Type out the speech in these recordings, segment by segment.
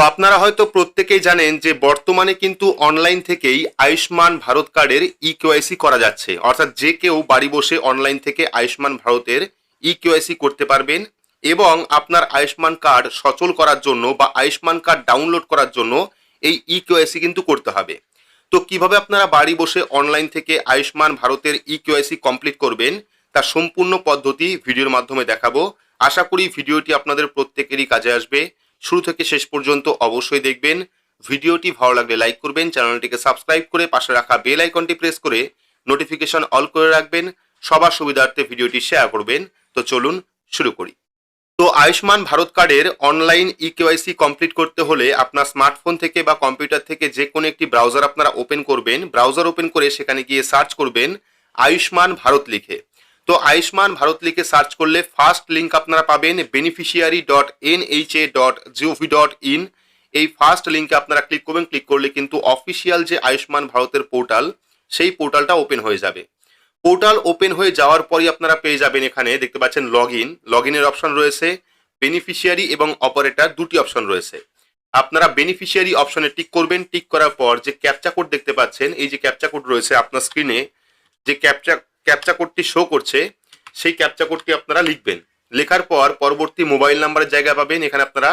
আপনারা হয়তো প্রত্যেকেই জানেন যে বর্তমানে কিন্তু অনলাইন থেকেই আয়ুষ্মান ভারত কার্ডের ইকেওয়াইসি করা যাচ্ছে, অর্থাৎ যে কেউ বাড়ি বসে অনলাইন থেকে আয়ুষ্মান ভারতের ইকেওয়াইসি করতে পারবেন এবং আপনার আয়ুষ্মান কার্ড সচল করার জন্য বা আয়ুষ্মান কার্ড ডাউনলোড করার জন্য এই ইকেওয়াইসি কিন্তু করতে হবে। তো কিভাবে আপনারা বাড়ি বসে অনলাইন থেকে আয়ুষ্মান ভারতের ইকেওয়াইসি কমপ্লিট করবেন তার সম্পূর্ণ পদ্ধতি ভিডিওর মাধ্যমে দেখাবো। আশা করি ভিডিওটি আপনাদের প্রত্যেকেরই কাজে আসবে। শুরু থেকে শেষ পর্যন্ত অবশ্যই দেখবেন। ভিডিওটি ভালো লাগলে লাইক করবেন, চ্যানেলটিকে সাবস্ক্রাইব করে পাশে রাখা বেল আইকনটি প্রেস করে নোটিফিকেশন অল করে রাখবেন। সবার সুবিধার্থে ভিডিওটি শেয়ার করবেন। তো চলুন শুরু করি। তো আয়ুষ্মান ভারত কার্ডের অনলাইন ইকেওয়াইসি কমপ্লিট করতে হলে আপনার স্মার্টফোন থেকে বা কম্পিউটার থেকে যে কোনো একটি ব্রাউজার আপনারা ওপেন করবেন। ব্রাউজার ওপেন করে সেখানে গিয়ে সার্চ করবেন আয়ুষ্মান ভারত লিখে। তো আয়ুষ্মান ভারত লিখে সার্চ করলে ফার্স্ট লিঙ্ক আপনারা পাবেন beneficiary.nha.gov.in। এই ফার্স্ট লিঙ্কে আপনারা ক্লিক করবেন। ক্লিক করলে কিন্তু অফিসিয়াল যে আয়ুষ্মান ভারতের পোর্টাল সেই পোর্টালটা ওপেন হয়ে যাবে। পোর্টাল ওপেন হয়ে যাওয়ার পরই আপনারা পেয়ে যাবেন, এখানে দেখতে পাচ্ছেন লগ ইনের অপশন রয়েছে, বেনিফিশিয়ারি এবং অপারেটর দুটি অপশন রয়েছে। আপনারা বেনিফিশিয়ারি অপশনে টিক করবেন। টিক করার পর যে ক্যাপচা কোড দেখতে পাচ্ছেন, এই যে ক্যাপচা কোড রয়েছে আপনার স্ক্রিনে, যে ক্যাপচা কোডটি শো করছে সেই ক্যাপচা কোডটি আপনারা লিখবেন। লেখার পর পরবর্তী মোবাইল নাম্বারের জায়গা পাবেন, এখানে আপনারা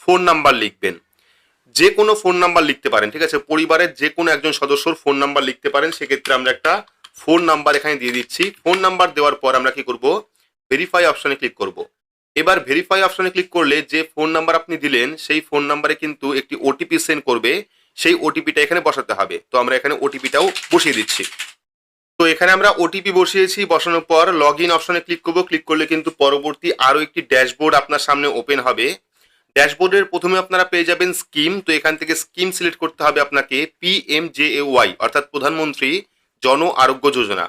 ফোন নাম্বার লিখবেন। যে কোনো ফোন নাম্বার লিখতে পারেন, ঠিক আছে, পরিবারের যে কোনো একজন সদস্যর ফোন নাম্বার লিখতে পারেন। সেক্ষেত্রে আমরা একটা ফোন নাম্বার এখানে দিয়ে দিচ্ছি। ফোন নাম্বার দেওয়ার পর আমরা কি করব, ভেরিফাই অপশনে ক্লিক করব। এবার ভেরিফাই অপশনে ক্লিক করলে যে ফোন নাম্বার আপনি দিলেন সেই ফোন নাম্বারে কিন্তু একটি ওটিপি সেন্ড করবে, সেই ওটিপিটা এখানে বসাতে হবে। তো আমরা এখানে ওটিপিটাও বসিয়ে দিচ্ছি। তো এখানে আমরা ওটিপি বসিয়েছি। বসানোর পর লগ ইন অপশনে ক্লিক করব। ক্লিক করলে কিন্তু পরবর্তী আরও একটি ড্যাশবোর্ড আপনার সামনে ওপেন হবে। ড্যাশবোর্ডের প্রথমে আপনারা পেয়ে যাবেন স্কিম। তো এখান থেকে স্কিম সিলেক্ট করতে হবে আপনাকে PMJAY অর্থাৎ প্রধানমন্ত্রী জন আরোগ্য যোজনা।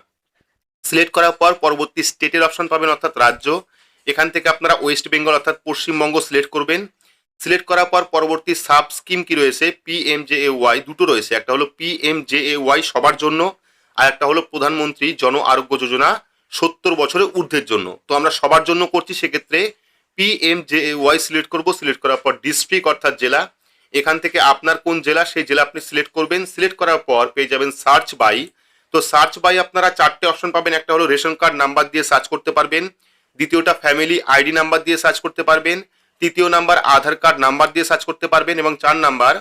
সিলেক্ট করার পর পরবর্তী স্টেটের অপশন পাবেন অর্থাৎ রাজ্য। এখান থেকে আপনারা ওয়েস্ট বেঙ্গল অর্থাৎ পশ্চিমবঙ্গ সিলেক্ট করবেন। সিলেক্ট করার পর পরবর্তী সাব স্কিম কি রয়েছে, PMJAY দুটো রয়েছে। একটা হলো PMJAY সবার জন্য, আর একটা হলো প্রধানমন্ত্রী জন আরোগ্য যোজনা 70 বছরের ঊর্ধ্বের জন্য। তো আমরা সবার জন্য করছি, সেক্ষেত্রে PMJAY সিলেক্ট করব। সিলেক্ট করার পর ডিস্ট্রিক্ট অর্থাৎ জেলা, এখান থেকে আপনার কোন জেলা সেই জেলা আপনি সিলেক্ট করবেন। সিলেক্ট করার পর পেয়ে যাবেন সার্চ বাই। তো সার্চ বাই আপনারা চারটে অপশন পাবেন। একটা হলো রেশন কার্ড নাম্বার দিয়ে সার্চ করতে পারবেন, দ্বিতীয়টা ফ্যামিলি আইডি নাম্বার দিয়ে সার্চ করতে পারবেন, তৃতীয় নাম্বার আধার কার্ড নাম্বার দিয়ে সার্চ করতে পারবেন এবং 4 নাম্বার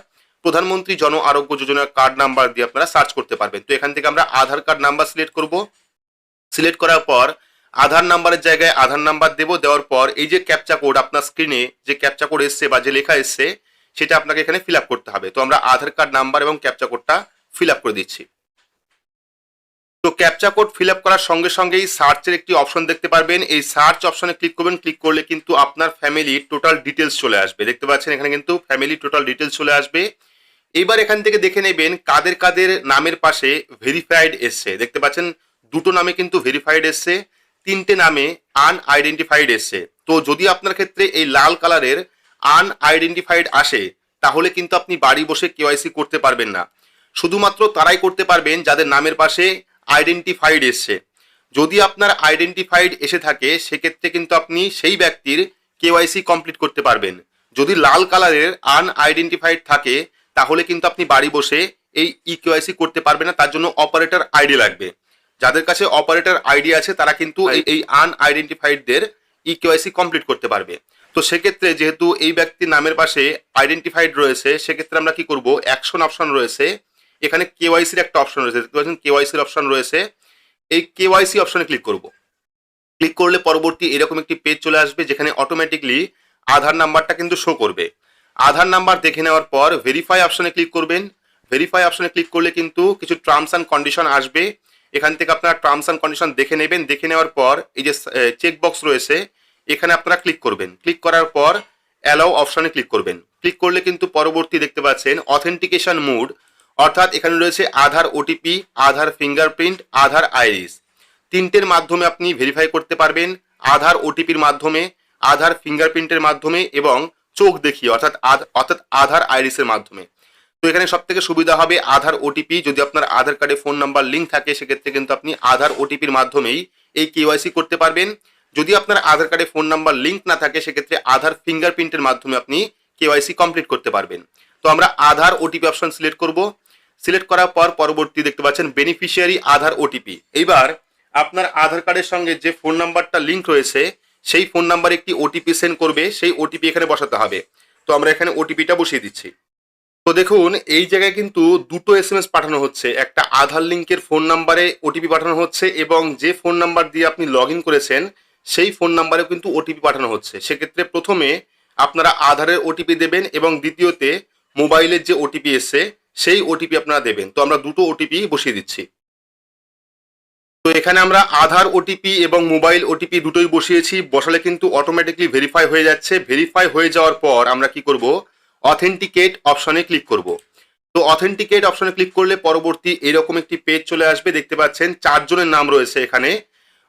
প্রধানমন্ত্রী জন আরোগ্য যোজনার কার্ড নাম্বার দিয়ে আপনারা সার্চ করতে পারবেন। তো এখান থেকে আমরা আধার কার্ড নাম্বার সিলেক্ট করব। সিলেক্ট করার পর আধার নাম্বারের জায়গায় আধার নাম্বার দেব। দেওয়ার পর এই যে ক্যাপচা কোড আপনার স্ক্রিনে যে ক্যাপচা কোড এসছে বা যে লেখা এসছে সেটা আপনাকে এখানে ফিল আপ করতে হবে। তো আমরা আধার কার্ড নাম্বার এবং ক্যাপচা কোডটা ফিল আপ করে দিচ্ছি। তো ক্যাপচা কোড ফিল আপ করার সঙ্গে সঙ্গেই সার্চের একটি অপশন দেখতে পারবেন। এই সার্চ অপশনে ক্লিক করবেন। ক্লিক করলে কিন্তু আপনার ফ্যামিলির টোটাল ডিটেলস চলে আসবে। দেখতে পাচ্ছেন এখানে কিন্তু ফ্যামিলি টোটাল ডিটেলস চলে আসবে। এবার এখান থেকে দেখে নেবেন কাদের কাদের নামের পাশে ভেরিফাইড এসছে। দেখতে পাচ্ছেন দুটো নামে কিন্তু ভেরিফাইড এসছে, 3টে নামে আনআইডেন্টিফাইড এসছে। তো যদি আপনার ক্ষেত্রে এই লাল কালারের আনআইডেন্টিফাইড আসে তাহলে কিন্তু আপনি বাড়ি বসে কেওয়াইসি করতে পারবেন না। শুধুমাত্র তারাই করতে পারবেন যাদের নামের পাশে আইডেন্টিফাইড এসছে। যদি আপনার আইডেন্টিফাইড এসে থাকে সেক্ষেত্রে কিন্তু আপনি সেই ব্যক্তির কেওয়াইসি কমপ্লিট করতে পারবেন। যদি লাল কালারের আনআইডেন্টিফাইড থাকে তাহলে কিন্তু আপনি বাড়ি বসে এই ইকেওয়াইসি করতে পারবেন না। তার জন্য অপারেটর আইডি লাগবে। যাদের কাছে অপারেটর আইডি আছে তারা কিন্তু এই আনআইডেন্টিফাইডদের ইকেওয়াইসি কমপ্লিট করতে পারবে। তো সেক্ষেত্রে যেহেতু এই ব্যক্তির নামের পাশে আইডেন্টিফাইড রয়েছে সেক্ষেত্রে আমরা কি করব, অ্যাকশন অপশন রয়েছে, এখানে কেওয়াইসির একটা অপশন রয়েছে, দেখতে পাচ্ছেন কেওয়াইসির অপশন রয়েছে। এই কেওয়াইসি অপশনে ক্লিক করব। ক্লিক করলে পরবর্তী এরকম একটি পেজ চলে আসবে যেখানে অটোমেটিকলি আধার নাম্বারটা কিন্তু শো করবে। আধার নাম্বার দেখে নেওয়ার পর ভেরিফাই অপশনে ক্লিক করবেন। ভেরিফাই অপশনে ক্লিক করলে কিন্তু কিছু টার্মস অ্যান্ড কন্ডিশন আসবে। এখান থেকে আপনারা টার্মস অ্যান্ড কন্ডিশন দেখে নেবেন। দেখে নেওয়ার পর এই যে চেকবক্স রয়েছে এখানে আপনারা ক্লিক করবেন। ক্লিক করার পর অ্যালাউ অপশনে ক্লিক করবেন। ক্লিক করলে কিন্তু পরবর্তী দেখতে পাচ্ছেন অথেন্টিকেশন মোড, অর্থাৎ এখানে রয়েছে আধার ওটিপি, আধার ফিঙ্গারপ্রিন্ট, আধার আইরিস। 3টের মাধ্যমে আপনি ভেরিফাই করতে পারবেন, আধার ওটিপির মাধ্যমে, আধার ফিঙ্গারপ্রিন্টের মাধ্যমে এবং চোখ দেখিয়ে অর্থাৎ আধার আইরিসের মাধ্যমে। তো এখানে সব থেকে সুবিধা হবে আধার ওটিপি। যদি আপনার আধার কার্ডে ফোন নাম্বার লিঙ্ক থাকে সেক্ষেত্রে কিন্তু আপনি আধার ওটিপির মাধ্যমেই এই কেওয়াইসি করতে পারবেন। যদি আপনার আধার কার্ডে ফোন নাম্বার লিঙ্ক না থাকে সেক্ষেত্রে আধার ফিঙ্গারপ্রিন্টের মাধ্যমে আপনি কেওয়াইসি কমপ্লিট করতে পারবেন। তো আমরা আধার ওটিপি অপশন সিলেক্ট করব। সিলেক্ট করার পর পরবর্তী দেখতে পাচ্ছেন বেনিফিশিয়ারি আধার ওটিপি। এইবার আপনার আধার কার্ডের সঙ্গে যে ফোন নাম্বারটা লিঙ্ক রয়েছে সেই ফোন নাম্বারে একটি ওটিপি সেন্ড করবে, সেই ওটিপি এখানে বসাতে হবে। তো আমরা এখানে ওটিপিটা বসিয়ে দিচ্ছি। তো দেখুন এই জায়গায় কিন্তু দুটো এসএমএস পাঠানো হচ্ছে, একটা আধার লিঙ্কের ফোন নাম্বারে ওটিপি পাঠানো হচ্ছে এবং যে ফোন নাম্বার দিয়ে আপনি লগ ইন করেছেন সেই ফোন নাম্বারেও কিন্তু ওটিপি পাঠানো হচ্ছে। সেক্ষেত্রে প্রথমে আপনারা আধারের ওটিপি দেবেন এবং দ্বিতীয়তে মোবাইলের যে ওটিপি এসছে সেই ওটিপি আপনারা দেবেন। তো আমরা দুটো ওটিপি বসিয়ে দিচ্ছি। তো এখানে আমরা আধার ওটিপি এবং মোবাইল ওটিপি দুটোই বসিয়েছি। বসালে কিন্তু অটোমেটিকলি ভেরিফাই হয়ে যাচ্ছে। ভেরিফাই হয়ে যাওয়ার পর আমরা কি করব, অথেন্টিকেট অপশনে ক্লিক করব। তো অথেন্টিকেট অপশনে ক্লিক করলে পরবর্তী এরকম একটি পেজ চলে আসবে। দেখতে পাচ্ছেন 4 জনের নাম রয়েছে এখানে,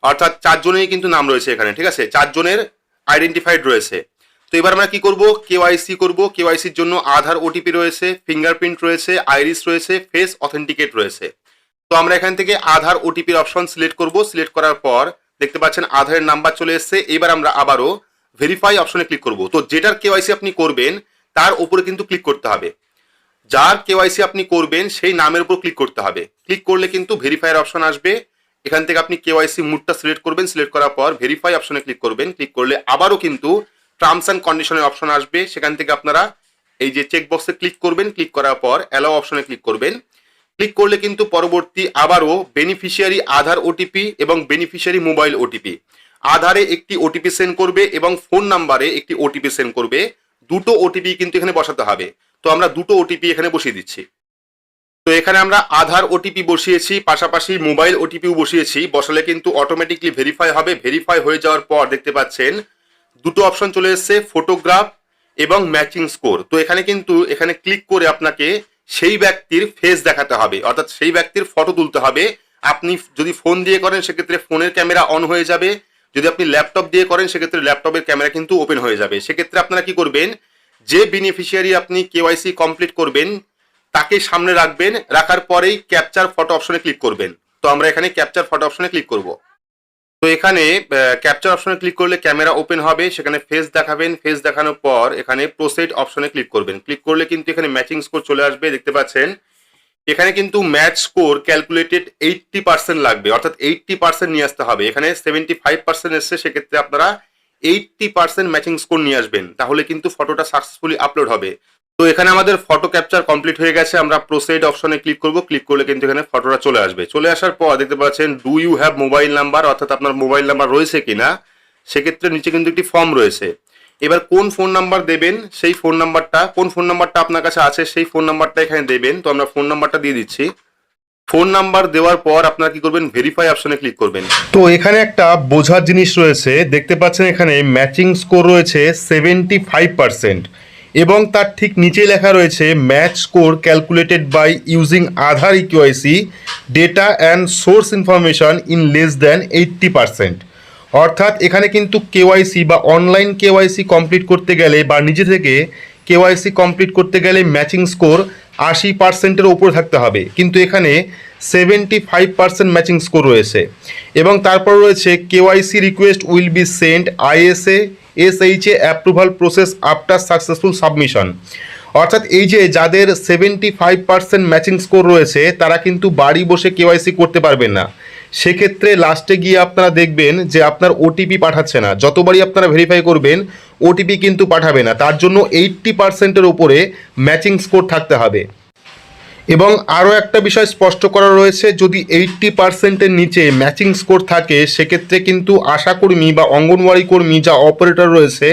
অর্থাৎ 4 জনেরই কিন্তু নাম রয়েছে এখানে, ঠিক আছে, 4 জনের আইডেন্টিফাইড রয়েছে। তো এবার আমরা কি করব, কেওয়াইসি করব। কেওয়াইসির জন্য আধার ওটিপি রয়েছে, ফিঙ্গারপ্রিন্ট রয়েছে, আইরিস রয়েছে, ফেস অথেন্টিকেট রয়েছে। তো আমরা এখান থেকে আধার ওটিপির অপশন সিলেক্ট করব। সিলেক্ট করার পর দেখতে পাচ্ছেন আধারের নাম্বার চলে এসেছে। এবার আমরা আবারও ভেরিফাই অপশনে ক্লিক করব। তো যেটার কেওয়াইসি আপনি করবেন তার উপরে কিন্তু ক্লিক করতে হবে। যার কেওয়াইসি আপনি করবেন সেই নামের উপর ক্লিক করতে হবে। ক্লিক করলে কিন্তু ভেরিফাইয়ের অপশন আসবে। এখান থেকে আপনি কেওয়াইসি মুডটা সিলেক্ট করবেন। সিলেক্ট করার পর ভেরিফাই অপশনে ক্লিক করবেন। ক্লিক করলে আবারও কিন্তু টার্মস অ্যান্ড কন্ডিশনের অপশন আসবে। সেখান থেকে আপনারা এই যে চেকবক্সে ক্লিক করবেন। ক্লিক করার পর অ্যালাও অপশনে ক্লিক করবেন। ক্লিক করলে কিন্তু পরবর্তী আবারও বেনিফিশিয়ারি আধার ওটিপি এবং বেনিফিশিয়ারি মোবাইল ওটিপি, আধারে একটি ওটিপি সেন্ড করবে এবং ফোন নাম্বারে একটি ওটিপি সেন্ড করবে। দুটো ওটিপি কিন্তু এখানে বসাতে হবে। তো আমরা দুটো ওটিপি এখানে বসিয়ে দিচ্ছি। তো এখানে আমরা আধার ওটিপি বসিয়েছি, পাশাপাশি মোবাইল ওটিপিও বসিয়েছি। বসালে কিন্তু অটোমেটিকলি ভেরিফাই হবে। ভেরিফাই হয়ে যাওয়ার পর দেখতে পাচ্ছেন দুটো অপশন চলে এসেছে, ফটোগ্রাফ এবং ম্যাচিং স্কোর। তো এখানে কিন্তু এখানে ক্লিক করে আপনাকে সেই ব্যক্তির ফেস দেখাতে হবে, অর্থাৎ সেই ব্যক্তির ফটো তুলতে হবে। আপনি যদি ফোন দিয়ে করেন সেক্ষেত্রে ফোনের ক্যামেরা অন হয়ে যাবে, যদি আপনি ল্যাপটপ দিয়ে করেন সেক্ষেত্রে ল্যাপটপের ক্যামেরা কিন্তু ওপেন হয়ে যাবে। সেক্ষেত্রে আপনারা কি করবেন, যে বেনিফিশিয়ারি আপনি কেওয়াইসি কমপ্লিট করবেন তাকে সামনে রাখবেন, রাখার পরেই ক্যাপচার ফটো অপশনে ক্লিক করবেন। তো আমরা এখানে ক্যাপচার ফটো অপশনে ক্লিক করব। তো এখানে ক্যাপচার অপশনে ক্লিক করলে ক্যামেরা ওপেন হবে, সেখানে ফেস দেখাবেন। ফেস দেখানোর পর এখানে প্রোসিড অপশনে ক্লিক করবেন। ক্লিক করলে কিন্তু এখানে ম্যাচিং স্কোর চলে আসবে। দেখতে পাচ্ছেন এখানে কিন্তু ম্যাচ স্কোর ক্যালকুলেটেড 80% লাগবে, অর্থাৎ 80% নিয়ে আসতে হবে। এখানে 75% এসছে, সেক্ষেত্রে আপনারা 80% ম্যাচিং স্কোর নিয়ে আসবেন, তাহলে কিন্তু ফটোটা সাকসেসফুলি আপলোড হবে। তো এখানে আমাদের ফটো ক্যাপচার কমপ্লিট হয়ে গেছে। আমরা প্রোসিড অপশনে ক্লিক করব। ক্লিক করলে কিন্তু এখানে ফটোটা চলে আসবে। চলে আসার পর দেখতে পাচ্ছেন do you have mobile number, অর্থাৎ আপনার মোবাইল নাম্বার রয়েছে কিনা। সেক্ষেত্রে নিচে কিন্তু একটি ফর্ম রয়েছে। এবার কোন ফোন নাম্বার দেবেন, সেই ফোন নাম্বারটা, কোন ফোন নাম্বারটা আপনার কাছে আছে সেই ফোন নাম্বারটা এখানে দেবেন। তো আমরা ফোন নাম্বারটা দিয়ে দিচ্ছি। ফোন নাম্বার দেওয়ার পর আপনারা কি করবেন, ভেরিফাই অপশনে ক্লিক করবেন। তো এখানে একটা বোঝার জিনিস রয়েছে। দেখতে পাচ্ছেন এখানে ম্যাচিং স্কোর রয়েছে 75% এবং তার ঠিক নিচে লেখা রয়েছে match score calculated by using Aadhaar EQIC data and source information in less than 80%। অর্থাৎ এখানে কিন্তু কেওয়াইসি বা অনলাইন কেওয়াইসি কমপ্লিট করতে গেলে বা নিজে থেকে কেওয়াইসি কমপ্লিট করতে গেলে ম্যাচিং স্কোর 80%-এর ওপরে থাকতে হবে, কিন্তু এখানে 75% ম্যাচিং স্কোর রয়েছে। এবং তারপর রয়েছে KYC request will be sent ISA SHA approval process after successful submission. অর্থাৎ এই যে যাদের 75% ম্যাচিং স্কোর রয়েছে তারা কিন্তু বাড়ি বসে কেওয়াইসি করতে পারবেন না। সেক্ষেত্রে লাস্টে গিয়ে আপনারা দেখবেন যে আপনার ওটিপি পাঠাচ্ছে না। যতবারই আপনারা ভেরিফাই করবেন ওটিপি কিন্তু পাঠাবে না। তার জন্য 80%-এর ওপরে ম্যাচিং স্কোর থাকতে হবে। এবং আরও একটা বিষয় স্পষ্ট করা রয়েছে, যদি 80%-এর নিচে ম্যাচিং স্কোর থাকে সেক্ষেত্রে কিন্তু আশাকর্মী বা অঙ্গনওয়াড়ি কর্মী যা অপারেটর রয়েছে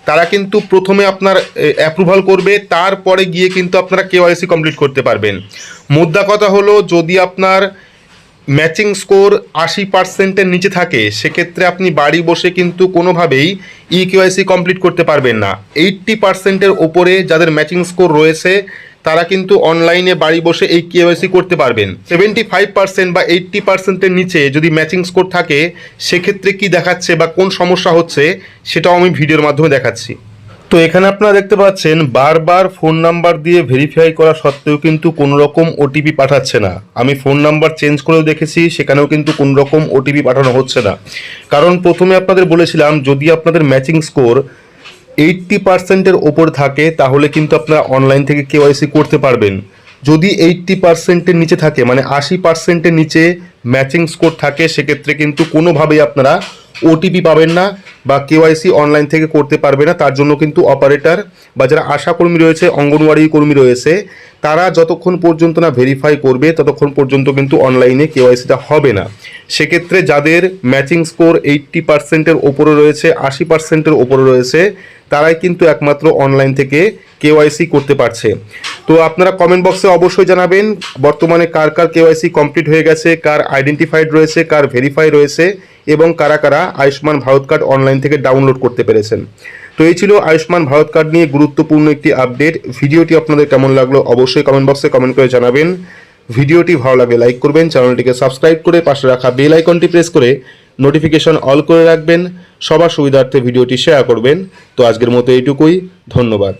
তারা কিন্তু প্রথমে আপনার অ্যাপ্রুভাল করবে, তারপরে গিয়ে কিন্তু আপনারা কেওয়াইসি কমপ্লিট করতে পারবেন। মোদ্দা কথা হলো, যদি আপনার ম্যাচিং স্কোর 80%-এর নিচে থাকে সেক্ষেত্রে আপনি বাড়ি বসে কিন্তু কোনোভাবেই ইকেওয়াইসি কমপ্লিট করতে পারবেন না। 80%-এর ওপরে যাদের ম্যাচিং স্কোর রয়েছে তারা কিন্তু অনলাইনে বাড়ি বসে এই কেওয়াইসি করতে পারবেন। 75% বা 80%-এর নিচে যদি ম্যাচিং স্কোর থাকে সেক্ষেত্রে কি দেখাচ্ছে বা কোন সমস্যা হচ্ছে সেটাও আমি ভিডিওর মাধ্যমে দেখাচ্ছি। তো এখানে আপনারা দেখতে পাচ্ছেন বারবার ফোন নাম্বার দিয়ে ভেরিফাই করা সত্ত্বেও কিন্তু কোনো রকম ওটিপি পাঠাচ্ছে না। আমি ফোন নাম্বার চেঞ্জ করেও দেখেছি, সেখানেও কিন্তু কোনো রকম ওটিপি পাঠানো হচ্ছে না। কারণ প্রথমে আপনাদের বলেছিলাম যদি আপনাদের ম্যাচিং স্কোর 80%-এর ওপর থাকে তাহলে কিন্তু আপনারা অনলাইন থেকে কেওয়াইসি করতে পারবেন। যদি 80%-এর নিচে থাকে মানে 80%-এর নিচে ম্যাচিং স্কোর থাকে সেক্ষেত্রে কিন্তু কোনোভাবেই আপনারা ওটিপি পাবেন না বা কেওয়াইসি অনলাইন থেকে করতে পারবে না। তার জন্য কিন্তু অপারেটর বা যারা আশাকর্মী রয়েছে, অঙ্গনওয়াড়ি কর্মী রয়েছে, তারা যতক্ষণ পর্যন্ত না ভেরিফাই করবে ততক্ষণ পর্যন্ত কিন্তু অনলাইনে কেওয়াইসিটা হবে না। সেক্ষেত্রে যাদের ম্যাচিং স্কোর 80%-এর ওপরে রয়েছে, 80%-এর ওপরে রয়েছে, তারাই কিন্তু একমাত্র অনলাইন থেকে কেওয়াইসি করতে পারছে। তো আপনারা কমেন্ট বক্সে অবশ্যই জানাবেন বর্তমানে কার কার কেওয়াইসি কমপ্লিট হয়ে গেছে, কার আইডেন্টিফাইড রয়েছে, কার ভেরিফাই রয়েছে এবং কারা কারা আয়ুষ্মান ভারত কার্ড অনলাইন থেকে ডাউনলোড করতে পেরেছেন। তো এই ছিল আয়ুষ্মান ভারত কার্ড নিয়ে গুরুত্বপূর্ণ একটি আপডেট। ভিডিওটি আপনাদের কেমন লাগলো অবশ্যই কমেন্ট বক্সে কমেন্ট করে জানাবেন। ভিডিওটি ভালো লাগলে লাইক করবেন, চ্যানেলটিকে সাবস্ক্রাইব করে পাশে রাখা বেল আইকনটি প্রেস করে নোটিফিকেশন অল করে রাখবেন। সবার সুবিধার্থে ভিডিওটি শেয়ার করবেন। তো আজকের মতো এইটুকুই, ধন্যবাদ।